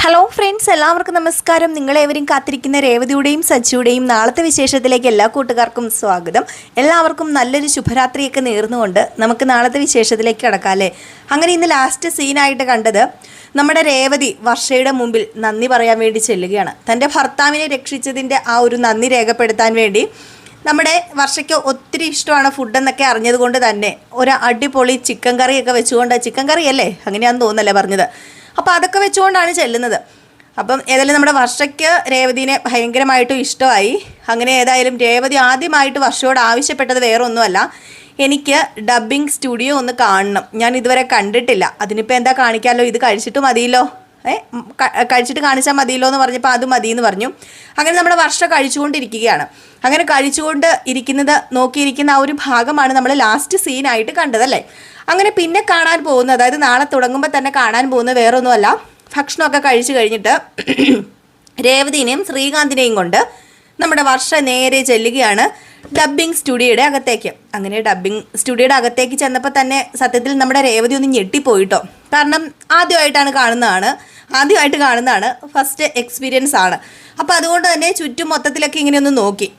Hello friends, എല്ലാവർക്കും നമസ്കാരം. നിങ്ങളേവരും കാത്തിരിക്കുന്ന രേവതിയുടെയും സച്ചിയുടെയും നാളത്തെ വിശേഷത്തിലേക്ക് എല്ലാ കൂട്ടുകാർക്കും സ്വാഗതം. എല്ലാവർക്കും നല്ലൊരു ശുഭരാത്രിയൊക്കെ നേർന്നുകൊണ്ട് നമുക്ക് നാളത്തെ വിശേഷത്തിലേക്ക് കിടക്കാം അല്ലേ. അങ്ങനെ ഇന്ന് ലാസ്റ്റ് സീനായിട്ട് കണ്ടത് നമ്മുടെ രേവതി വർഷയുടെ മുമ്പിൽ നന്ദി പറയാൻ വേണ്ടി ചെല്ലുകയാണ്. തൻ്റെ ഭർത്താവിനെ രക്ഷിച്ചതിൻ്റെ ആ ഒരു നന്ദി രേഖപ്പെടുത്താൻ വേണ്ടി നമ്മുടെ വർഷയ്ക്ക് ഒത്തിരി ഇഷ്ടമാണ് ഫുഡെന്നൊക്കെ അറിഞ്ഞത് കൊണ്ട് തന്നെ ഒരു അടിപൊളി ചിക്കൻ കറിയൊക്കെ വെച്ചുകൊണ്ട്, ചിക്കൻ കറി അല്ലേ അങ്ങനെയാണെന്ന് തോന്നുന്നല്ലേ പറഞ്ഞത്, അപ്പോൾ അതൊക്കെ വെച്ചുകൊണ്ടാണ് ചെല്ലുന്നത്. അപ്പം ഏതായാലും നമ്മുടെ വർഷയ്ക്ക് രേവതിനെ ഭയങ്കരമായിട്ടും ഇഷ്ടമായി. അങ്ങനെ ഏതായാലും രേവതി ആദ്യമായിട്ട് വർഷയോട് ആവശ്യപ്പെട്ടത് വേറെ ഒന്നുമല്ല, എനിക്ക് ഡബ്ബിംഗ് സ്റ്റുഡിയോ ഒന്ന് കാണണം, ഞാൻ ഇതുവരെ കണ്ടിട്ടില്ല, അതിനിപ്പോൾ എന്താ കാണിക്കാമല്ലോ, ഇത് കഴിച്ചിട്ട് മതിയല്ലോ, കഴിച്ചിട്ട് കാണിച്ചാൽ മതിയല്ലോ എന്ന് പറഞ്ഞപ്പോൾ അത് മതിയെന്ന് പറഞ്ഞു. അങ്ങനെ നമ്മുടെ വർഷ കഴിച്ചുകൊണ്ടിരിക്കുകയാണ്. അങ്ങനെ കഴിച്ചുകൊണ്ട് ഇരിക്കുന്നത് നോക്കിയിരിക്കുന്ന ആ ഒരു ഭാഗമാണ് നമ്മൾ ലാസ്റ്റ് സീനായിട്ട് കണ്ടതല്ലേ. അങ്ങനെ പിന്നെ കാണാൻ പോകുന്നത്, അതായത് നാളെ തുടങ്ങുമ്പോൾ തന്നെ കാണാൻ പോകുന്നത് വേറെ ഒന്നുമല്ല, ഭക്ഷണമൊക്കെ കഴിച്ചു കഴിഞ്ഞിട്ട് രേവതിനെയും ശ്രീകാന്തിനെയും കൊണ്ട് നമ്മുടെ വർഷ നേരെ ചെല്ലുകയാണ് ഡബ്ബിംഗ് സ്റ്റുഡിയോയുടെ അകത്തേക്ക്. അങ്ങനെ ഡബ്ബിംഗ് സ്റ്റുഡിയോയുടെ അകത്തേക്ക് ചെന്നപ്പോൾ തന്നെ സത്യത്തിൽ നമ്മുടെ രേവതി ഒന്ന് ഞെട്ടിപ്പോയിട്ടോ. കാരണം ആദ്യമായിട്ട് കാണുന്നതാണ്, ഫസ്റ്റ് എക്സ്പീരിയൻസ് ആണ്. അപ്പോൾ അതുകൊണ്ട് തന്നെ ചുറ്റും മൊത്തത്തിലൊക്കെ ഇങ്ങനെ ഒന്ന് നോക്കി.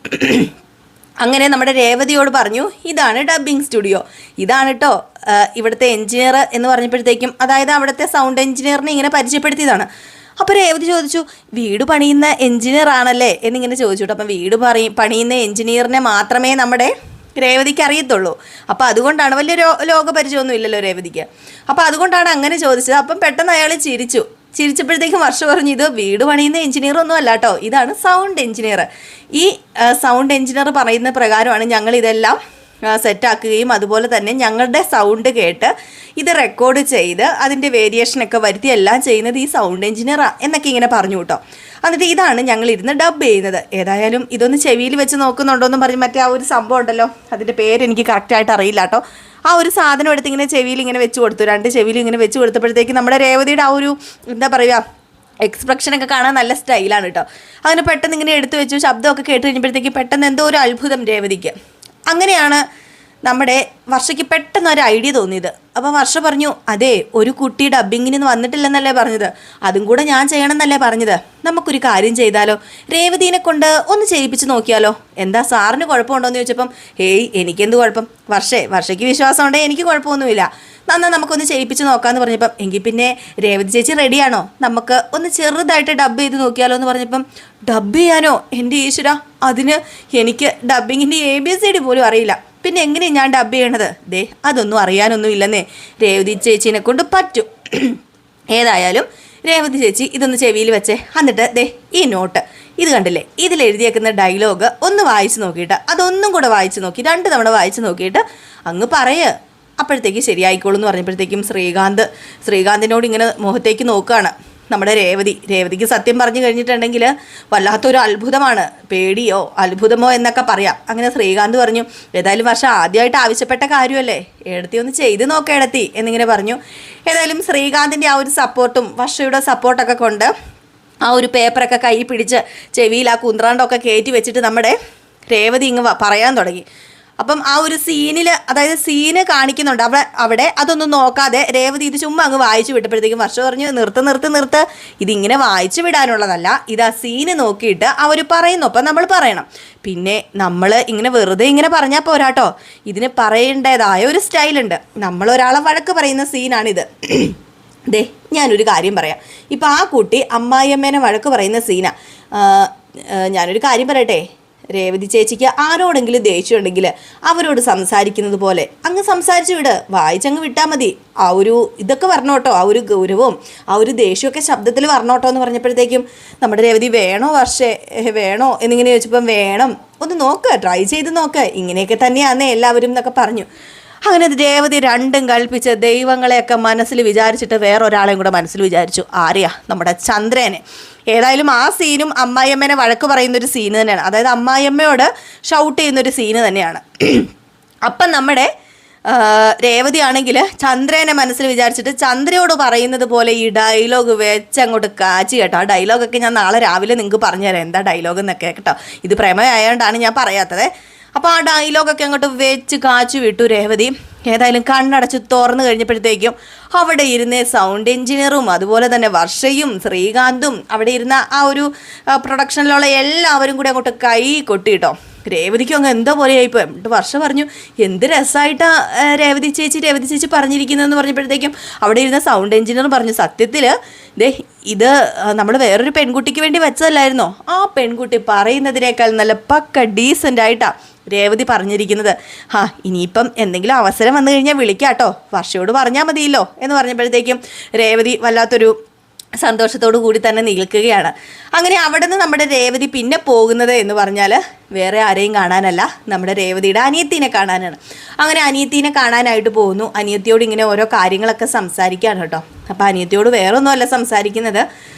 അങ്ങനെ നമ്മുടെ രേവതിയോട് പറഞ്ഞു, ഇതാണ് ഡബ്ബിംഗ് സ്റ്റുഡിയോ, ഇതാണ് കേട്ടോ ഇവിടുത്തെ എൻജിനീയർ എന്ന് പറഞ്ഞപ്പോഴത്തേക്കും, അതായത് അവിടുത്തെ സൗണ്ട് എൻജിനീയറിനെ ഇങ്ങനെ പരിചയപ്പെടുത്തിയതാണ്. അപ്പോൾ രേവതി ചോദിച്ചു, വീട് പണിയുന്ന എൻജിനീയർ ആണല്ലേ എന്നിങ്ങനെ ചോദിച്ചു കേട്ടോ. അപ്പം വീട് പണിയുന്ന എൻജിനീയറിനെ മാത്രമേ നമ്മുടെ രേവതിക്ക് അറിയത്തുള്ളൂ. അപ്പോൾ അതുകൊണ്ടാണ്, വലിയ ലോകപരിചയമൊന്നും ഇല്ലല്ലോ രേവതിക്ക്, അപ്പോൾ അതുകൊണ്ടാണ് അങ്ങനെ ചോദിച്ചത്. അപ്പം പെട്ടെന്ന് അയാൾ ചിരിച്ചപ്പോഴത്തേക്കും വർഷ പറഞ്ഞു, ഇത് വീട് പണിയുന്ന എഞ്ചിനീയർ ഒന്നും അല്ല കേട്ടോ, ഇതാണ് സൗണ്ട് എഞ്ചിനീയർ. ഈ സൗണ്ട് എഞ്ചിനീയർ പറയുന്ന പ്രകാരമാണ് ഞങ്ങൾ ഇതെല്ലാം സെറ്റാക്കുകയും അതുപോലെ തന്നെ ഞങ്ങളുടെ സൗണ്ട് കേട്ട് ഇത് റെക്കോർഡ് ചെയ്ത് അതിൻ്റെ വേരിയേഷനൊക്കെ വരുത്തി എല്ലാം ചെയ്യുന്നത് ഈ സൗണ്ട് എഞ്ചിനീയറാണ് എന്നൊക്കെ ഇങ്ങനെ പറഞ്ഞു കേട്ടോ. എന്നിട്ട് ഇതാണ് ഞങ്ങൾ ഇരുന്ന് ഡബ് ചെയ്യുന്നത്. ഏതായാലും ഇതൊന്ന് ചെവിയിൽ വെച്ച് നോക്കുന്നുണ്ടോ എന്ന് പറഞ്ഞ് മറ്റേ ആ ഒരു സംഭവം ഉണ്ടല്ലോ, അതിൻ്റെ പേര് എനിക്ക് കറക്റ്റായിട്ട് അറിയില്ല കേട്ടോ. ആ ഒരു സാധനം എടുത്ത് ഇങ്ങനെ ചെവിയിൽ ഇങ്ങനെ വെച്ച് കൊടുത്തു, രണ്ട് ചെവിയിൽ ഇങ്ങനെ വെച്ച് കൊടുത്തപ്പോഴത്തേക്ക് നമ്മുടെ രേവതിയുടെ ആ ഒരു എന്താ പറയുക എക്സ്പ്രഷനൊക്കെ കാണാൻ നല്ല സ്റ്റൈലാണ് കേട്ടോ. അങ്ങനെ പെട്ടെന്ന് ഇങ്ങനെ എടുത്തു വെച്ചു, ശബ്ദമൊക്കെ കേട്ട് കഴിഞ്ഞപ്പോഴത്തേക്ക് പെട്ടെന്ന് എന്തോ ഒരു അത്ഭുതം രേവതിക്ക്. അങ്ങനെയാണ് നമ്മുടെ വർഷയ്ക്ക് പെട്ടെന്ന് ഒരു ഐഡിയ തോന്നിയത്. അപ്പോൾ വർഷ പറഞ്ഞു, അതെ ഒരു കുട്ടി ഡബ്ബിങ്ങിന് വന്നിട്ടില്ലെന്നല്ലേ പറഞ്ഞത്, അതും കൂടെ ഞാൻ ചെയ്യണമെന്നല്ലേ പറഞ്ഞത്, നമുക്കൊരു കാര്യം ചെയ്താലോ, രേവതിനെ കൊണ്ട് ഒന്ന് ചെയ്യിപ്പിച്ച് നോക്കിയാലോ, എന്താ സാറിന് കുഴപ്പമുണ്ടോ എന്ന് ചോദിച്ചപ്പം, ഹേയ് എനിക്കെന്ത് കുഴപ്പം, വർഷയ്ക്ക് വിശ്വാസം ഉണ്ടെങ്കിൽ എനിക്ക് കുഴപ്പമൊന്നുമില്ല, എന്നാൽ നമുക്കൊന്ന് ചെയ്യിപ്പിച്ച് നോക്കാമെന്ന് പറഞ്ഞപ്പം, എങ്കിൽ പിന്നെ രേവതി ചേച്ചി റെഡിയാണോ, നമുക്ക് ഒന്ന് ചെറുതായിട്ട് ഡബ്ബ് ചെയ്ത് നോക്കിയാലോ എന്ന് പറഞ്ഞപ്പം, ഡബ്ബ് ചെയ്യാനോ എൻ്റെ ഈശ്വര, അതിന് എനിക്ക് ഡബ്ബിങ്ങിൻ്റെ ABCD പോലും അറിയില്ല, പിന്നെ എങ്ങനെയാണ് ഞാൻ ഡബ്ബ് ചെയ്യണത്, ദേ അതൊന്നും അറിയാനൊന്നും ഇല്ലെന്നേ, രേവതി ചേച്ചീനെ കൊണ്ട് പറ്റും. ഏതായാലും രേവതി ചേച്ചി ഇതൊന്ന് ചെവിയിൽ വെച്ചേ, എന്നിട്ട് ദേ ഈ നോട്ട് ഇത് കണ്ടില്ലേ, ഇതിലെഴുതിയേക്കുന്ന ഡയലോഗ് ഒന്ന് വായിച്ച് നോക്കിയിട്ട്, അതൊന്നും കൂടെ വായിച്ച് നോക്കി, 2 തവണ വായിച്ച് നോക്കിയിട്ട് അങ്ങ് പറയ്, അപ്പോഴത്തേക്ക് ശരിയായിക്കോളൂ എന്ന് പറഞ്ഞപ്പോഴത്തേക്കും ശ്രീകാന്തിനോട് ഇങ്ങനെ മുഖത്തേക്ക് നോക്കുകയാണ് നമ്മുടെ രേവതിക്ക് സത്യം പറഞ്ഞു കഴിഞ്ഞിട്ടുണ്ടെങ്കിൽ വല്ലാത്തൊരു അത്ഭുതമാണ്, പേടിയോ അത്ഭുതമോ എന്നൊക്കെ പറയാം. അങ്ങനെ ശ്രീകാന്ത് പറഞ്ഞു, ഏതായാലും വർഷം ആദ്യമായിട്ട് ആവശ്യപ്പെട്ട കാര്യമല്ലേ, എടത്തി ഒന്ന് ചെയ്ത് നോക്കാം എടത്തി എന്നിങ്ങനെ പറഞ്ഞു. ഏതായാലും ശ്രീകാന്തിൻ്റെ ആ ഒരു സപ്പോർട്ടും വർഷയുടെ സപ്പോർട്ടൊക്കെ കൊണ്ട് ആ ഒരു പേപ്പറൊക്കെ കൈ പിടിച്ച് ചെവിയിൽ ആ കുന്ത്രാണ്ടൊക്കെ കയറ്റി വെച്ചിട്ട് നമ്മുടെ രേവതി ഇങ്ങ് പറയാൻ തുടങ്ങി. അപ്പം ആ ഒരു സീനിൽ, അതായത് സീന് കാണിക്കുന്നുണ്ട് അവിടെ അതൊന്നും നോക്കാതെ രേവതി ഇത് ചുമ്മാ അങ്ങ് വായിച്ചു വിട്ടപ്പോഴത്തേക്കും വർഷ പറഞ്ഞു, നിർത്ത്, ഇതിങ്ങനെ വായിച്ചു വിടാനുള്ളതല്ല, ഇത് ആ സീന് നോക്കിയിട്ട് അവർ പറയുന്നു, അപ്പം നമ്മൾ പറയണം, പിന്നെ നമ്മൾ ഇങ്ങനെ വെറുതെ ഇങ്ങനെ പറഞ്ഞാൽ പോരാട്ടോ, ഇതിന് പറയേണ്ടതായ ഒരു സ്റ്റൈലുണ്ട്, നമ്മൾ ഒരാളെ വഴക്ക് പറയുന്ന സീനാണിത്. ദേ ഞാനൊരു കാര്യം പറയാം, ഇപ്പം ആ കുട്ടി അമ്മായിയമ്മേനെ വഴക്ക് പറയുന്ന സീനാ, ഞാനൊരു കാര്യം പറയട്ടെ, രേവതി ചേച്ചിക്ക് ആരോടെങ്കിലും ദേഷ്യമുണ്ടെങ്കിൽ അവരോട് സംസാരിക്കുന്നത് പോലെ അങ്ങ് സംസാരിച്ച് വിട്, വായിച്ചങ്ങ് വിട്ടാൽ മതി, ആ ഒരു ഇതൊക്കെ വരണോട്ടോ, ആ ഒരു ഗൗരവവും ആ ഒരു ദേഷ്യമൊക്കെ ശബ്ദത്തിൽ വരണോട്ടോ എന്ന് പറഞ്ഞപ്പോഴത്തേക്കും നമ്മുടെ രേവതി വേണോ എന്നിങ്ങനെ ചോദിച്ചപ്പം വേണം, ഒന്ന് നോക്ക്, ട്രൈ ചെയ്ത് നോക്ക്, ഇങ്ങനെയൊക്കെ തന്നെയാന്നേ എല്ലാവരും എന്നൊക്കെ പറഞ്ഞു. അങ്ങനെ രേവതി രണ്ടും കൽപ്പിച്ച് ദൈവങ്ങളെയൊക്കെ മനസ്സിൽ വിചാരിച്ചിട്ട് വേറൊരാളെയും കൂടെ മനസ്സിൽ വിചാരിച്ചു, ആരെയാ, നമ്മുടെ ചന്ദ്രനെ. ഏതായാലും ആ സീനും അമ്മായിയമ്മേനെ വഴക്ക് പറയുന്നൊരു സീന് തന്നെയാണ്, അതായത് അമ്മായിയമ്മയോട് ഷൗട്ട് ചെയ്യുന്നൊരു സീന് തന്നെയാണ്. അപ്പം നമ്മുടെ രേവതി ആണെങ്കിൽ ചന്ദ്രനെ മനസ്സിൽ വിചാരിച്ചിട്ട് ചന്ദ്രയോട് പറയുന്നത് പോലെ ഈ ഡയലോഗ് വെച്ചങ്ങോട്ട് കാച്ചി കേട്ടോ. ആ ഡയലോഗൊക്കെ ഞാൻ നാളെ രാവിലെ നിങ്ങൾക്ക് പറഞ്ഞുതരാം എന്താ ഡയലോഗ് എന്നൊക്കെ കേട്ടോ, ഇത് പ്രമേയമായതുകൊണ്ടാണ് ഞാൻ പറയാത്തത്. അപ്പോൾ ആ ഡയലോഗൊക്കെ അങ്ങോട്ട് വെച്ച് കാച്ചു വിട്ടു രേവതി. ഏതായാലും കണ്ണടച്ച് തുറന്നു കഴിഞ്ഞപ്പോഴത്തേക്കും അവിടെ ഇരുന്ന സൗണ്ട് എഞ്ചിനീയറും അതുപോലെ തന്നെ വർഷയും ശ്രീകാന്തും അവിടെ ഇരുന്ന ആ ഒരു പ്രൊഡക്ഷനിലുള്ള എല്ലാവരും കൂടി അങ്ങോട്ട് കൈ കൊട്ടിട്ടോ. രേവതിക്കും അങ്ങ് എന്തോ പോലെയായിപ്പോൾ. എന്നിട്ട് വർഷ പറഞ്ഞു, എന്ത് രസമായിട്ടാണ് രേവതി ചേച്ചി പറഞ്ഞിരിക്കുന്നതെന്ന് പറഞ്ഞപ്പോഴത്തേക്കും അവിടെ ഇരുന്ന സൗണ്ട് എഞ്ചിനീയർ പറഞ്ഞു, സത്യത്തിൽ ഇത് നമ്മൾ വേറൊരു പെൺകുട്ടിക്ക് വേണ്ടി വെച്ചതല്ലായിരുന്നോ? ആ പെൺകുട്ടി പറയുന്നതിനേക്കാൾ നല്ല പക്ക ഡീസൻ്റ് ആയിട്ടാണ് രേവതി പറഞ്ഞിരിക്കുന്നത്. ഇനിയിപ്പം എന്തെങ്കിലും അവസരം വന്നു കഴിഞ്ഞാൽ വിളിക്കാട്ടോ, വർഷയോട് പറഞ്ഞാൽ മതിയല്ലോ എന്ന് പറഞ്ഞപ്പോഴത്തേക്കും രേവതി വല്ലാത്തൊരു സന്തോഷത്തോടു കൂടി തന്നെ നിൽക്കുകയാണ്. അങ്ങനെ അവിടെ നിന്ന് നമ്മുടെ രേവതി പിന്നെ പോകുന്നത് എന്ന് പറഞ്ഞാൽ വേറെ ആരെയും കാണാനല്ല, നമ്മുടെ രേവതിയുടെ അനിയത്തീനെ കാണാനാണ്. അങ്ങനെ അനിയത്തീനെ കാണാനായിട്ട് പോകുന്നു. അനിയത്തിയോട് ഇങ്ങനെ ഓരോ കാര്യങ്ങളൊക്കെ സംസാരിക്കുകയാണ് കേട്ടോ. അപ്പോൾ അനിയത്തിയോട് വേറൊന്നുമല്ല സംസാരിക്കുന്നത്,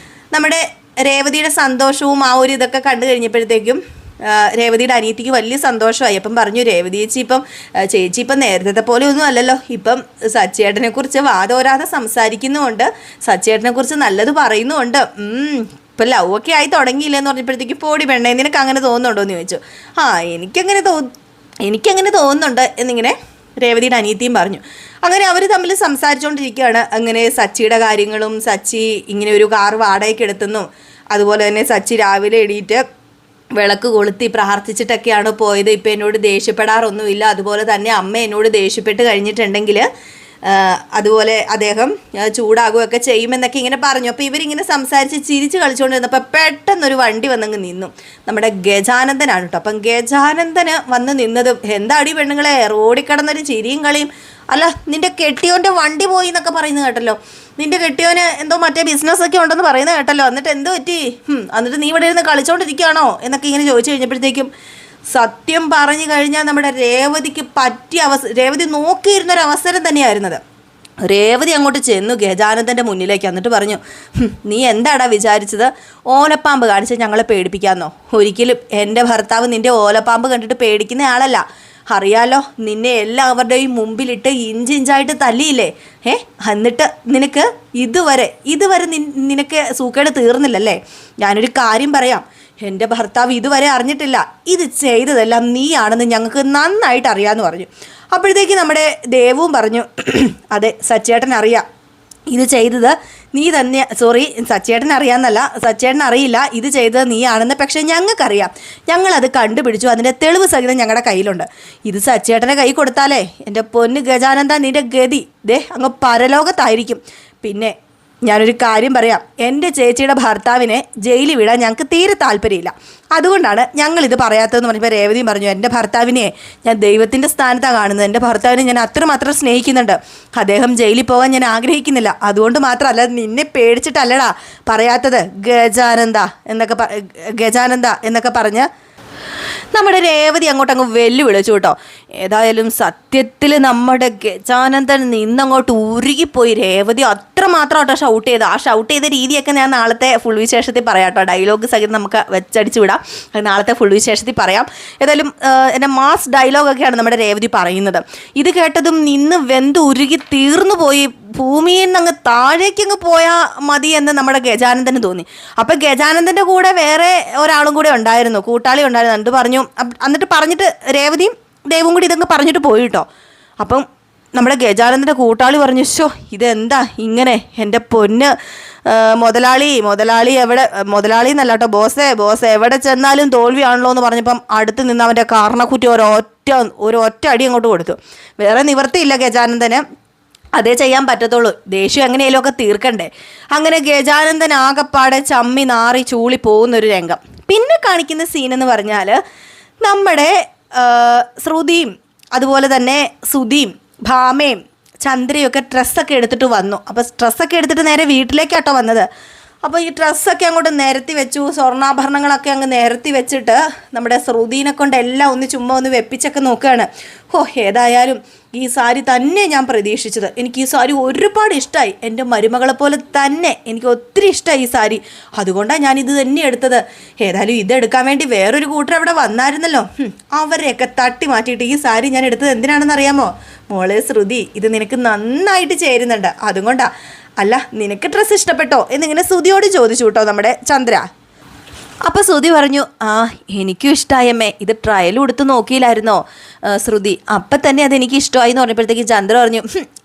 നമ്മുടെ രേവതിയുടെ സന്തോഷവും ആ ഒരു ഇതൊക്കെ കണ്ടു കഴിഞ്ഞപ്പോഴത്തേക്കും രേവതിയുടെ അനിയത്തിക്ക് വലിയ സന്തോഷമായി. അപ്പം പറഞ്ഞു, രേവതി ചേച്ചി ഇപ്പം നേരത്തെ പോലെ ഒന്നും അല്ലല്ലോ, ഇപ്പം സച്ചേട്ടനെ കുറിച്ച് വാദോരാതെ സംസാരിക്കുന്നുമുണ്ട്, സച്ചേട്ടനെ കുറിച്ച് നല്ലത് പറയുന്നുമുണ്ട്, ഇപ്പം ലവ് ഒക്കെ ആയി തുടങ്ങിയില്ലെന്ന് പറഞ്ഞപ്പോഴത്തേക്ക് പോടി പെണ്ണേ നിനക്ക് അങ്ങനെ തോന്നുന്നുണ്ടോ എന്ന് ചോദിച്ചു. എനിക്കങ്ങനെ തോന്നുന്നുണ്ട് എന്നിങ്ങനെ രേവതിയുടെ അനിയത്തിയും പറഞ്ഞു. അങ്ങനെ അവർ തമ്മിൽ സംസാരിച്ചുകൊണ്ടിരിക്കുകയാണ്. അങ്ങനെ സച്ചിയുടെ കാര്യങ്ങളും, സച്ചി ഇങ്ങനെ ഒരു കാർ വാടകയ്ക്ക് എടുത്തുന്നു, അതുപോലെ തന്നെ സച്ചി രാവിലെ എണീറ്റ് വിളക്ക് കൊളുത്തി പ്രാർത്ഥിച്ചിട്ടൊക്കെയാണ് പോയത്. ഇപ്പം എന്നോട് ദേഷ്യപ്പെടാറൊന്നുമില്ല. അതുപോലെ തന്നെ അമ്മ എന്നോട് ദേഷ്യപ്പെട്ട് കഴിഞ്ഞിട്ടുണ്ടെങ്കിൽ അതുപോലെ അദ്ദേഹം ചൂടാകുകയൊക്കെ ചെയ്യുമെന്നൊക്കെ ഇങ്ങനെ പറഞ്ഞു. അപ്പോൾ ഇവരിങ്ങനെ സംസാരിച്ച് ചിരിച്ച് കളിച്ചുകൊണ്ടിരുന്നപ്പോൾ പെട്ടെന്നൊരു വണ്ടി വന്നങ്ങ് നിന്നു. നമ്മുടെ ഗജാനന്ദനാണ് കേട്ടോ. അപ്പം ഗജാനന്ദന് വന്ന് നിന്നത്, എന്താടി പെണ്ണുങ്ങളെ റോഡിൽ കിടന്നൊരു ചിരിയും കളിയും, അല്ല നിൻ്റെ കെട്ടിയോൻ്റെ വണ്ടി പോയി എന്നൊക്കെ പറയുന്നത് കേട്ടല്ലോ, നിൻ്റെ കെട്ടിയോന് എന്തോ മറ്റേ ബിസിനസ്സൊക്കെ ഉണ്ടെന്ന് പറയുന്നത് കേട്ടല്ലോ, എന്നിട്ട് എന്തോ പറ്റി, എന്നിട്ട് നീ ഇവിടെ ഇരുന്ന് കളിച്ചോണ്ടിരിക്കുകയാണോ എന്നൊക്കെ ഇങ്ങനെ ചോദിച്ചു കഴിഞ്ഞപ്പോഴത്തേക്കും സത്യം പറഞ്ഞു കഴിഞ്ഞാൽ നമ്മുടെ രേവതിക്ക് പറ്റിയ രേവതി നോക്കിയിരുന്നൊരവസരം തന്നെയായിരുന്നത്. രേവതി അങ്ങോട്ട് ചെന്നു ഗജാനന്ദൻ്റെ മുന്നിലേക്ക്. എന്നിട്ട് പറഞ്ഞു, നീ എന്താടാ വിചാരിച്ചത്, ഓലപ്പാമ്പ് കാണിച്ച് ഞങ്ങളെ പേടിപ്പിക്കാമെന്നോ? ഒരിക്കലും എൻ്റെ ഭർത്താവ് നിൻ്റെ ഓലപ്പാമ്പ് കണ്ടിട്ട് പേടിക്കുന്ന ആളല്ല, അറിയാലോ, നിന്നെ എല്ലാവരുടെയും മുമ്പിലിട്ട് ഇഞ്ചിഞ്ചായിട്ട് തല്ലിയില്ലേ, എന്നിട്ട് നിനക്ക് ഇതുവരെ നിനക്ക് സൂക്കേട് തീർന്നില്ലല്ലേ? ഞാനൊരു കാര്യം പറയാം, എൻ്റെ ഭർത്താവ് ഇതുവരെ അറിഞ്ഞിട്ടില്ല, ഇത് ചെയ്തതെല്ലാം നീയാണെന്ന് ഞങ്ങൾക്ക് നന്നായിട്ട് അറിയാമെന്ന് പറഞ്ഞു. അപ്പോഴത്തേക്ക് നമ്മുടെ ദേവും പറഞ്ഞു, അതെ സച്ചേട്ടൻ അറിയാം ഇത് ചെയ്തത് നീ തന്നെ, സോറി സച്ചേട്ടൻ അറിയാമെന്നല്ല, സച്ചേട്ടൻ അറിയില്ല ഇത് ചെയ്തത് നീയാണെന്ന്, പക്ഷേ ഞങ്ങൾക്കറിയാം, ഞങ്ങളത് കണ്ടുപിടിച്ചു, അതിൻ്റെ തെളിവ് സഹിതം ഞങ്ങളുടെ കയ്യിലുണ്ട്. ഇത് സച്ചേട്ടൻ്റെ കൈ കൊടുത്താലേ എൻ്റെ പൊന്ന് ഗജാനന്ദ നിൻ്റെ ഗതി അങ്ങ് പരലോകത്തായിരിക്കും. പിന്നെ ഞാനൊരു കാര്യം പറയാം, എൻ്റെ ചേച്ചിയുടെ ഭർത്താവിനെ ജയിലിൽ വിടാൻ ഞങ്ങൾക്ക് തീരെ താല്പര്യമില്ല, അതുകൊണ്ടാണ് ഞങ്ങളിത് പറയാത്തതെന്ന് പറഞ്ഞപ്പോൾ രേവതിയും പറഞ്ഞു, എൻ്റെ ഭർത്താവിനെ ഞാൻ ദൈവത്തിൻ്റെ സ്ഥാനത്താണ് കാണുന്നത്, എൻ്റെ ഭർത്താവിനെ ഞാൻ അത്രമാത്രം സ്നേഹിക്കുന്നുണ്ട്, അദ്ദേഹം ജയിലിൽ പോകാൻ ഞാൻ ആഗ്രഹിക്കുന്നില്ല, അതുകൊണ്ട് മാത്രമല്ല നിന്നെ പേടിച്ചിട്ടല്ലടാ പറയാത്തത് ഗജാനന്ദ എന്നൊക്കെ പറഞ്ഞ് നമ്മുടെ രേവതി അങ്ങോട്ടങ്ങ് വെല്ലുവിളിച്ചു കേട്ടോ. ഏതായാലും സത്യത്തിൽ നമ്മുടെ ഗജാനന്ദൻ നിന്നങ്ങോട്ട് ഉരുകിപ്പോയി. രേവതി അത്രമാത്രം കേട്ടോ ഷൗട്ട് ചെയ്ത്. ആ ഷൗട്ട് ചെയ്ത രീതിയൊക്കെ ഞാൻ നാളത്തെ ഫുൾ വിശേഷത്തിൽ പറയാം കേട്ടോ. ഡയലോഗ് സഹിതം നമുക്ക് വെച്ചടിച്ചു വിടാം, നാളത്തെ ഫുൾ വിശേഷത്തിൽ പറയാം. ഏതായാലും എൻ്റെ മാസ് ഡയലോഗൊക്കെയാണ് നമ്മുടെ രേവതി പറയുന്നത്. ഇത് കേട്ടതും നിന്ന് വെന്ത് ഉരുകി തീർന്നു പോയി, ഭൂമിയിൽ നിന്ന് അങ്ങ് താഴേക്കങ്ങ് പോയാൽ മതി എന്ന് നമ്മുടെ ഗജാനന്ദന് തോന്നി. അപ്പം ഗജാനന്ദൻ്റെ കൂടെ വേറെ ഒരാളും കൂടെ ഉണ്ടായിരുന്നു, കൂട്ടാളി ഉണ്ടായിരുന്നു. എന്നിട്ട് പറഞ്ഞിട്ട് രേവതിയും ദേവും കൂടി ഇതങ്ങ് പറഞ്ഞിട്ട് പോയി കേട്ടോ. അപ്പം നമ്മുടെ ഗജാനന്ദൻ്റെ കൂട്ടാളി പറഞ്ഞു, ശോ ഇതെന്താ ഇങ്ങനെ, എൻ്റെ പൊന്ന് മുതലാളി എന്നല്ല കേട്ടോ, ബോസ് എവിടെ ചെന്നാലും തോൽവിയാണല്ലോ എന്ന് പറഞ്ഞപ്പം അടുത്ത് നിന്ന് അവൻ്റെ കാരണക്കുറ്റി ഒരൊറ്റ അടി അങ്ങോട്ട് കൊടുത്തു. വേറെ നിവർത്തിയില്ല ഗജാനന്ദന്, അതേ ചെയ്യാൻ പറ്റത്തുള്ളൂ, ദേഷ്യം എങ്ങനെയെങ്കിലും ഒക്കെ തീർക്കണ്ടേ. അങ്ങനെ ഗജാനന്ദൻ ആകപ്പാടെ ചമ്മി നാറി ചൂളി പോകുന്നൊരു രംഗം. പിന്നെ കാണിക്കുന്ന സീനെന്ന് പറഞ്ഞാൽ നമ്മുടെ ശ്രുതിയും അതുപോലെ തന്നെ സുധിയും ഭാമയും ചന്ദ്രയൊക്കെ ഡ്രസ്സൊക്കെ എടുത്തിട്ട് വന്നു. അപ്പോൾ ഡ്രസ്സൊക്കെ എടുത്തിട്ട് നേരെ വീട്ടിലേക്കാട്ടോ വന്നത്. അപ്പോൾ ഈ ഡ്രസ്സൊക്കെ അങ്ങോട്ട് നിരത്തി വെച്ചു, സ്വർണ്ണാഭരണങ്ങളൊക്കെ അങ്ങ് നിരത്തി വെച്ചിട്ട് നമ്മുടെ ശ്രുതിനെ കൊണ്ട് എല്ലാം ചുമ്മാ ഒന്ന് വെപ്പിച്ചൊക്കെ നോക്കുകയാണ്. ഏതായാലും ഈ സാരി തന്നെ ഞാൻ പ്രതീക്ഷിച്ചത്, എനിക്ക് ഈ സാരി ഒരുപാട് ഇഷ്ടമായി, എൻ്റെ മരുമകളെ പോലെ തന്നെ എനിക്ക് ഒത്തിരി ഇഷ്ടമായി ഈ സാരി, അതുകൊണ്ടാണ് ഞാനിത് തന്നെ എടുത്തത്. ഏതായാലും ഇതെടുക്കാൻ വേണ്ടി വേറൊരു കൂട്ടർ അവിടെ വന്നായിരുന്നല്ലോ, അവരെയൊക്കെ തട്ടി മാറ്റിയിട്ട് ഈ സാരി ഞാൻ എടുത്തത് എന്തിനാണെന്ന് അറിയാമോ? മോളെ ശ്രുതി, ഇത് നിനക്ക് നന്നായിട്ട് ചേരുന്നുണ്ട്, അതുകൊണ്ടാണ്. അല്ല നിനക്ക് ഡ്രസ്സ് ഇഷ്ടപ്പെട്ടോ എന്നിങ്ങനെ ശ്രുതിയോട് ചോദിച്ചു കേട്ടോ നമ്മുടെ ചന്ദ്ര. അപ്പോൾ ശ്രുതി പറഞ്ഞു, ആ എനിക്കും ഇഷ്ടമായമ്മേ, ഇത് ട്രയൽ കൊടുത്ത് നോക്കിയില്ലായിരുന്നോ ശ്രുതി, അപ്പം തന്നെ അതെനിക്ക് ഇഷ്ടമായി എന്ന് പറഞ്ഞപ്പോഴത്തേക്ക് ചന്ദ്ര പറഞ്ഞു,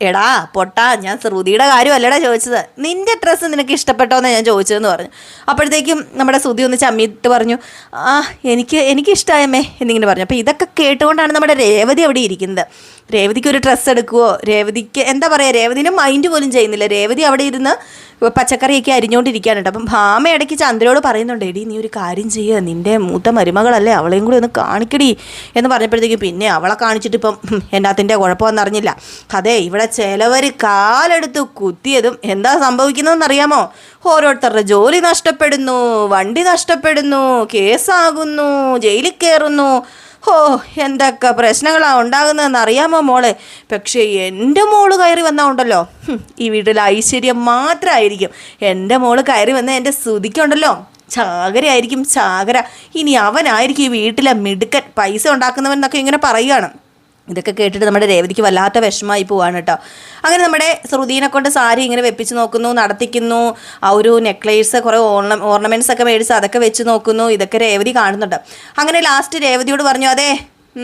എടാ പൊട്ടാ, ഞാൻ ശ്രുതിയുടെ കാര്യമല്ലടാ ചോദിച്ചത്, നിൻ്റെ ഡ്രസ്സ് നിനക്ക് ഇഷ്ടപ്പെട്ടോ എന്നാണ് ഞാൻ ചോദിച്ചതെന്ന് പറഞ്ഞു. അപ്പോഴത്തേക്കും നമ്മുടെ ശ്രുതി ഒന്ന് ചമ്മിയിട്ട് പറഞ്ഞു, ആ എനിക്ക് ഇഷ്ടമായമ്മേ എന്നിങ്ങനെ പറഞ്ഞു. അപ്പോൾ ഇതൊക്കെ കേട്ടുകൊണ്ടാണ് നമ്മുടെ രേവതി അവിടെ ഇരിക്കുന്നത്. രേവതിക്ക് ഒരു ഡ്രസ്സ് എടുക്കുമോ, രേവതിക്ക് എന്താ പറയുക, രേവതിനെ മൈൻഡ് പോലും ചെയ്യുന്നില്ല. രേവതി അവിടെ ഇരുന്ന് പച്ചക്കറിയൊക്കെ അരിഞ്ഞുകൊണ്ടിരിക്കുകയാണ് കേട്ടോ. അപ്പം ഭാമ ഇടയ്ക്ക് ചന്ദ്രയോട് പറയുന്നുണ്ട്, എടി നീ ഒരു കാര്യം ചെയ്യുക, നിൻ്റെ മൂത്ത മരുമകളല്ലേ, അവളെയും കൂടി ഒന്ന് കാണിക്കടി എന്ന് പറഞ്ഞപ്പോഴത്തേക്കും പിന്നെ അവളെ കാണിച്ചിട്ട് ഇപ്പം എന്നാത്തിൻ്റെ കുഴപ്പമൊന്നും അറിഞ്ഞില്ല. അതെ, ഇവിടെ ചിലവർ കാലെടുത്ത് കുത്തിയതും എന്താ സംഭവിക്കുന്നതെന്നറിയാമോ, ഓരോരുത്തരുടെ ജോലി നഷ്ടപ്പെടുന്നു, വണ്ടി നഷ്ടപ്പെടുന്നു, കേസാകുന്നു, ജയിലിൽ കയറുന്നു. എന്തൊക്കെ പ്രശ്നങ്ങളാണ് ഉണ്ടാകുന്നതെന്ന് അറിയാമോ മോളെ. പക്ഷേ എൻ്റെ മോള് കയറി വന്നാൽ ഉണ്ടല്ലോ, ഈ വീട്ടിൽ ഐശ്വര്യം മാത്രമായിരിക്കും. എൻ്റെ മോള് കയറി വന്നാൽ എൻ്റെ ശ്രുതിക്കുണ്ടല്ലോ ചാകരയായിരിക്കും, ചാകര. ഇനി അവനായിരിക്കും ഈ വീട്ടിലെ മിടുക്കൻ, പൈസ ഉണ്ടാക്കുന്നവൻ എന്നൊക്കെ ഇങ്ങനെ പറയുകയാണ്. ഇതൊക്കെ കേട്ടിട്ട് നമ്മുടെ രേവതിക്ക് വല്ലാത്ത വിഷമമായി പോവാണ് കേട്ടോ. അങ്ങനെ നമ്മുടെ ശ്രുതിനെ കൊണ്ട് സാരി ഇങ്ങനെ വെപ്പിച്ച് നോക്കുന്നു, നടത്തിക്കുന്നു. ആ ഒരു നെക്ലേസ്, കുറേ ഓർണമെൻറ്റ്സ് ഒക്കെ മേടിച്ച് അതൊക്കെ വെച്ച് നോക്കുന്നു. ഇതൊക്കെ രേവതി കാണുന്നുണ്ട്. അങ്ങനെ ലാസ്റ്റ് രേവതിയോട് പറഞ്ഞു, അതെ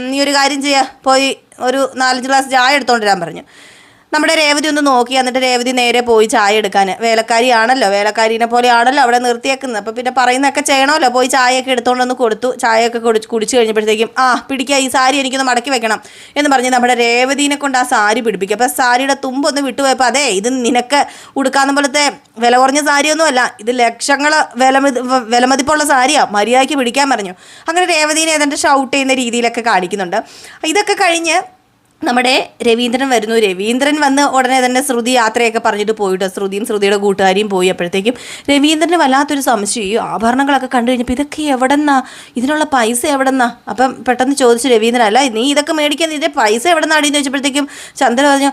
നീ ഒരു കാര്യം ചെയ്യുക, പോയി ഒരു 4-5 ഗ്ലാസ് ചായ എടുത്തോണ്ട് വരാൻ പറഞ്ഞു. നമ്മുടെ രേവതി ഒന്ന് നോക്കി. എന്നിട്ട് രേവതി നേരെ പോയി ചായ എടുക്കാൻ. വേലക്കാരിയാണല്ലോ, വേലക്കാരിനെ പോലെയാണല്ലോ അവിടെ നിർത്തിയേക്കുന്നത്. അപ്പോൾ പിന്നെ പറയുന്നതൊക്കെ ചെയ്യണമല്ലോ. പോയി ചായയൊക്കെ എടുത്തുകൊണ്ടൊന്ന് കൊടുത്തു. ചായയൊക്കെ കുടിച്ച് കഴിഞ്ഞപ്പോഴത്തേക്കും, പിടിക്കുക, ഈ സാരി എനിക്കൊന്ന് മടക്കി വെക്കണം എന്ന് പറഞ്ഞ് നമ്മുടെ രേവതിനെ കൊണ്ട് ആ സാരി പിടിപ്പിക്കുക. അപ്പോൾ സാരിയുടെ തുമ്പൊന്ന് വിട്ടുപോയപ്പോൾ, അതെ ഇത് നിനക്ക് ഉടുക്കാവുന്ന പോലത്തെ വില കുറഞ്ഞ സാരിയൊന്നുമല്ല, ഇത് ലക്ഷങ്ങൾ വിലമതിപ്പുള്ള സാരിയാണ്, മര്യാദയ്ക്ക് പിടിക്കാൻ പറഞ്ഞു. അങ്ങനെ രേവതിനെ ഏതാണ്ട് ഷൗട്ട് ചെയ്യുന്ന രീതിയിലൊക്കെ കാണിക്കുന്നുണ്ട്. ഇതൊക്കെ കഴിഞ്ഞ് നമ്മുടെ രവീന്ദ്രൻ വരുന്നു. രവീന്ദ്രൻ വന്ന് ഉടനെ തന്നെ ശ്രുതി യാത്രയൊക്കെ പറഞ്ഞിട്ട് പോയിട്ട് ശ്രുതിയും ശ്രുതിയുടെ കൂട്ടുകാരിയും പോയി. അപ്പോഴത്തേക്കും രവീന്ദ്രന് വല്ലാത്തൊരു സംശയം, ഈ ആഭരണങ്ങളൊക്കെ കണ്ടു കഴിഞ്ഞപ്പോൾ ഇതൊക്കെ എവിടെന്നാ, ഇതിനുള്ള പൈസ എവിടെന്നാ. അപ്പം പെട്ടെന്ന് ചോദിച്ചു രവീന്ദ്രൻ, അല്ല നീ ഇതൊക്കെ മേടിക്കാൻ ഇതിൻ്റെ പൈസ എവിടെ നിന്നാണ് എന്ന് ചോദിച്ചപ്പോഴത്തേക്കും ചന്ദ്ര പറഞ്ഞു,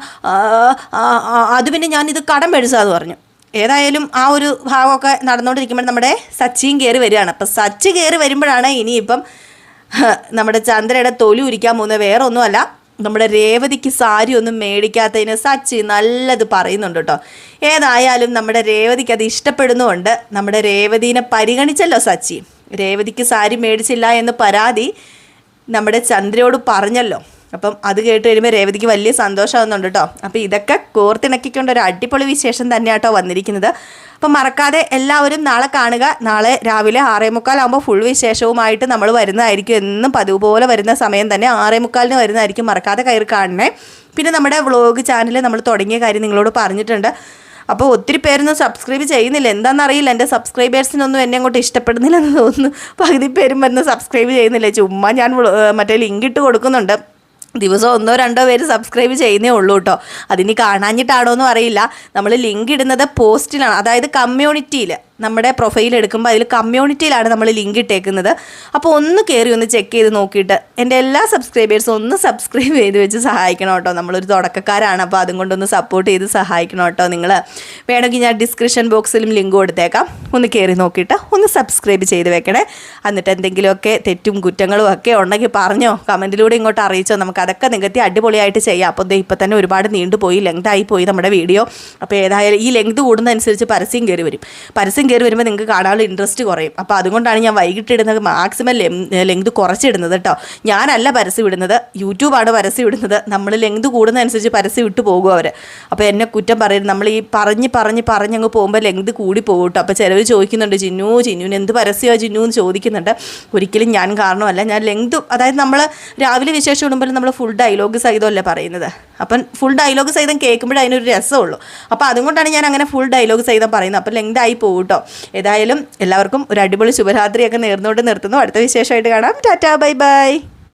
അത് പിന്നെ ഞാനിത് കടം മേടിച്ചതെന്ന് പറഞ്ഞു. ഏതായാലും ആ ഒരു ഭാഗമൊക്കെ നടന്നുകൊണ്ടിരിക്കുമ്പോൾ നമ്മുടെ സച്ചിയും കയറി വരികയാണ്. അപ്പം സച്ചി കയറി വരുമ്പോഴാണ് ഇനിയിപ്പം നമ്മുടെ ചന്ദ്രയുടെ തൊലി ഉരിക്കാൻ പോകുന്നത്. വേറെ ഒന്നുമല്ല, നമ്മുടെ രേവതിക്ക് സാരി ഒന്നും മേടിക്കാത്തതിന് സച്ചി നല്ലത് പറയുന്നുണ്ട് കേട്ടോ. ഏതായാലും നമ്മുടെ രേവതിക്ക് അത് ഇഷ്ടപ്പെടുന്നുമുണ്ട്. നമ്മുടെ രേവതിനെ പരിഗണിച്ചല്ലോ സച്ചി. രേവതിക്ക് സാരി മേടിച്ചില്ല എന്ന് പരാതി നമ്മുടെ ചന്ദ്രയോട് പറഞ്ഞല്ലോ. അപ്പം അത് കേട്ട് കഴിയുമ്പോൾ രേവതിക്ക് വലിയ സന്തോഷമാകുന്നുണ്ട് കേട്ടോ. അപ്പോൾ ഇതൊക്കെ കോർത്തിണക്കിക്കൊണ്ട് ഒരു അടിപൊളി വിശേഷം തന്നെയാട്ടോ വന്നിരിക്കുന്നത്. അപ്പം മറക്കാതെ എല്ലാവരും നാളെ കാണുക. നാളെ രാവിലെ 6:45 ഫുൾ വിശേഷവുമായിട്ട് നമ്മൾ വരുന്നതായിരിക്കും. എന്നും പതിവ് പോലെ വരുന്ന സമയം തന്നെ 6:45 വരുന്നതായിരിക്കും. മറക്കാതെ കയറി കാണണേ. പിന്നെ നമ്മുടെ വ്ളോഗ് ചാനൽ നമ്മൾ തുടങ്ങിയ കാര്യം നിങ്ങളോട് പറഞ്ഞിട്ടുണ്ട്. അപ്പോൾ ഒത്തിരി പേരൊന്നും സബ്സ്ക്രൈബ് ചെയ്യുന്നില്ല, എന്താണെന്നറിയില്ല. എൻ്റെ സബ്സ്ക്രൈബേഴ്സിനൊന്നും എന്നെ അങ്ങോട്ട് ഇഷ്ടപ്പെടുന്നില്ലെന്ന് തോന്നുന്നു. പകുതി പേരും വരുന്ന സബ്സ്ക്രൈബ് ചെയ്യുന്നില്ല. ചുമ്മാ ഞാൻ മറ്റേ ലിങ്ക് ഇട്ട് കൊടുക്കുന്നുണ്ട്. ദിവസം 1-2 പേര് സബ്സ്ക്രൈബ് ചെയ്യുന്നേ ഉള്ളൂ കേട്ടോ. അതിനി കാണാഞ്ഞിട്ടാണോ എന്നും അറിയില്ല. നമ്മൾ ലിങ്ക് ഇടുന്നത് പോസ്റ്റിലാണ്, അതായത് കമ്മ്യൂണിറ്റിയിൽ. നമ്മുടെ പ്രൊഫൈൽ എടുക്കുമ്പോൾ അതിൽ കമ്മ്യൂണിറ്റിയിലാണ് നമ്മൾ ലിങ്ക് ഇട്ടേക്കുന്നത്. അപ്പോൾ ഒന്ന് കയറി ഒന്ന് ചെക്ക് ചെയ്ത് നോക്കിയിട്ട് എൻ്റെ എല്ലാ സബ്സ്ക്രൈബേഴ്സും ഒന്ന് സബ്സ്ക്രൈബ് ചെയ്ത് വെച്ച് സഹായിക്കണം കേട്ടോ. നമ്മളൊരു തുടക്കക്കാരാണ്, അപ്പോൾ അതും കൊണ്ടൊന്ന് സപ്പോർട്ട് ചെയ്ത് സഹായിക്കണം കേട്ടോ നിങ്ങൾ. വേണമെങ്കിൽ ഞാൻ ഡിസ്ക്രിപ്ഷൻ ബോക്സിലും ലിങ്ക് കൊടുത്തേക്കാം. ഒന്ന് കയറി നോക്കിയിട്ട് ഒന്ന് സബ്സ്ക്രൈബ് ചെയ്ത് വെക്കണേ. എന്നിട്ട് എന്തെങ്കിലുമൊക്കെ തെറ്റും കുറ്റങ്ങളും ഒക്കെ ഉണ്ടെങ്കിൽ പറഞ്ഞോ, കമൻറ്റിലൂടെ ഇങ്ങോട്ട് അറിയിച്ചോ. നമുക്കതൊക്കെ നികത്തി അടിപൊളിയായിട്ട് ചെയ്യാം. അപ്പോൾ ഇപ്പോൾ തന്നെ ഒരുപാട് നീണ്ടുപോയി, ലെങ്തായി പോയി നമ്മുടെ വീഡിയോ. അപ്പോൾ ഏതായാലും ഈ ലെങ്ത് കൂടുന്നതനുസരിച്ച് പരസ്യം കയറി വരും. പരസ്യം കയറി വരുമ്പോൾ നിങ്ങൾക്ക് കാണാനുള്ള ഇൻട്രസ്റ്റ് കുറയും. അപ്പോൾ അതുകൊണ്ടാണ് ഞാൻ വൈകിട്ടിടുന്നത് മാക്സിമം ലെങ്ത് കുറച്ചിടുന്നത് കേട്ടോ. ഞാനല്ല പരസ്യം ഇടുന്നത്, യൂട്യൂബാണ് പരസ്യം ഇടുന്നത്. നമ്മൾ ലെങ്ത് കൂടുന്നതനുസരിച്ച് പരസ്യം ഇട്ട് പോകും അവർ. അപ്പോൾ എന്നെ കുറ്റം പറയും. നമ്മൾ ഈ പറഞ്ഞങ്ങ് പോകുമ്പോൾ ലെങ്ത് കൂടി പോകും കേട്ടോ. അപ്പോൾ ചിലവർ ചോദിക്കുന്നുണ്ട്, ചിന്നുവിന് എന്ത് പരസ്യമാണ് ചിന്നു എന്ന് ചോദിക്കുന്നുണ്ട്. ഒരിക്കലും ഞാൻ കാരണമല്ല. ഞാൻ ലെങ്ത്, അതായത് നമ്മൾ രാവിലെ വിശേഷം ഇടുമ്പോൾ നമ്മൾ ഫുൾ ഡയലോഗ് സഹിതമല്ലേ പറയുന്നത്. അപ്പം ഫുൾ ഡയലോഗ് സഹിതം കേൾക്കുമ്പോഴേ അതിനൊരു രസമുള്ളൂ. അപ്പോൾ അതുകൊണ്ടാണ് ഞാൻ അങ്ങനെ ഫുൾ ഡയലോഗ് സഹിതം പറയുന്നത്. അപ്പോൾ ലെങ്ത് ആയി പോകും കേട്ടോ. ഏതായാലും എല്ലാവർക്കും ഒരു അടിപൊളി ശുഭരാത്രിയൊക്കെ നേർന്നുകൊണ്ട് നിർത്തുന്നു. അടുത്ത വിശേഷമായിട്ട് കാണാം. Tata, bye bye.